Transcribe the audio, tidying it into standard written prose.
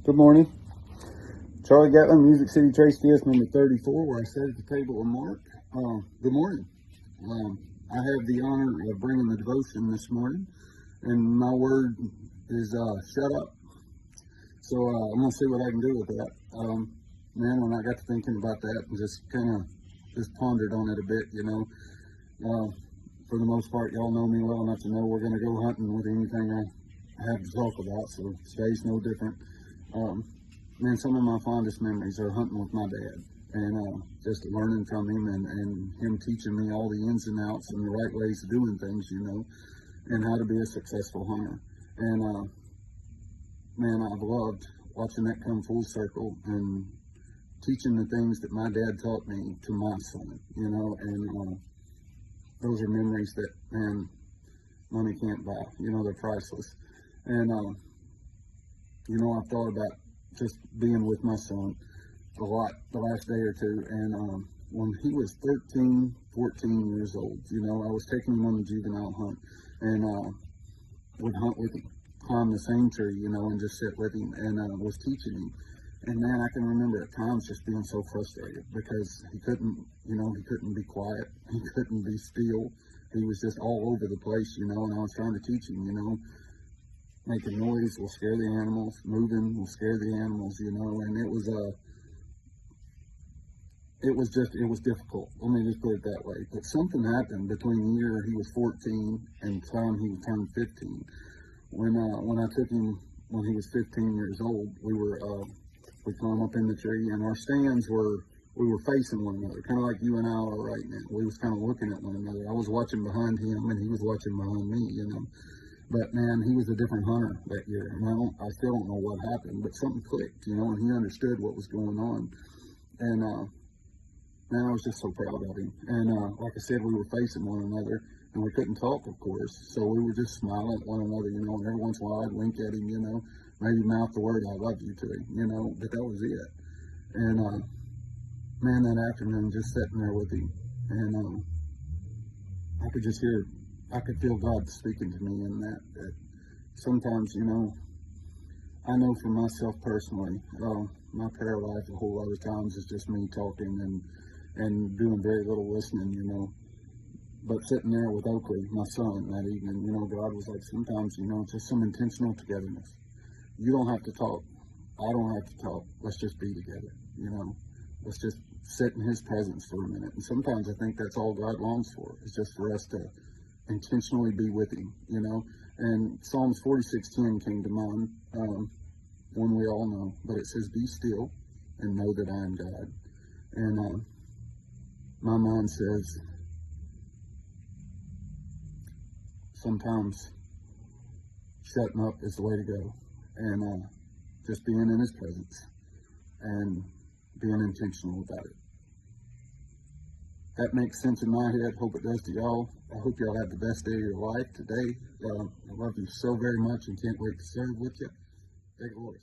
Good morning. Charlie Gatlin, Music City Trace DS number 34, where I sat at the table with Mark. Good morning. I have the honor of bringing the devotion this morning, and my word is shut up. So I'm going to see what I can do with that. Man, when I got to thinking about that and just kind of just pondered on it a bit, for the most part, y'all know me well enough to know we're going to go hunting with anything I have to talk about, so today's no different. Man, some of my fondest memories are hunting with my dad and just learning from him and him teaching me all the ins and outs and the right ways of doing things, and how to be a successful hunter. And man, I've loved watching that come full circle and teaching the things that my dad taught me to my son, and those are memories that, man, money can't buy. They're priceless. And I've thought about just being with my son a lot the last day or two. And when he was 13, 14 years old, I was taking him on a juvenile hunt and would hunt with him, climb the same tree, and just sit with him and was teaching him. And man, I can remember at times just being so frustrated because he couldn't be quiet. He couldn't be still. He was just all over the place, and I was trying to teach him, making noise will scare the animals, moving will scare the animals, and it was difficult. Let me just put it that way. But something happened between the year he was 14 and the time he turned 15. When I took him when he was 15 years old, we climbed up in the tree, and our stands we were facing one another, kind of like you and I are right now. We was kind of looking at one another. I was watching behind him, and he was watching behind me, But man, he was a different hunter that year, and I still don't know what happened, but something clicked, and he understood what was going on. And man, I was just so proud of him. And like I said, we were facing one another, and we couldn't talk, of course, so we were just smiling at one another, and every once in a while I'd wink at him, maybe mouth the word "I love you" to him, but that was it. And man, that afternoon, just sitting there with him, and I could just I could feel God speaking to me in that sometimes, I know for myself personally, my prayer life a whole lot of times is just me talking and doing very little listening, But sitting there with Oakley, my son, that evening, God was like, sometimes, just some intentional togetherness. You don't have to talk. I don't have to talk. Let's just be together, Let's just sit in his presence for a minute. And sometimes I think that's all God longs for, is just for us to intentionally be with him, And Psalms 46:10 came to mind, one we all know, but it says, "Be still and know that I am God." And my mind says, sometimes shutting up is the way to go, and just being in his presence and being intentional about it. That makes sense in my head. Hope it does to y'all. I hope y'all have the best day of your life today. I love you so very much and can't wait to serve with you. Take it, Lord.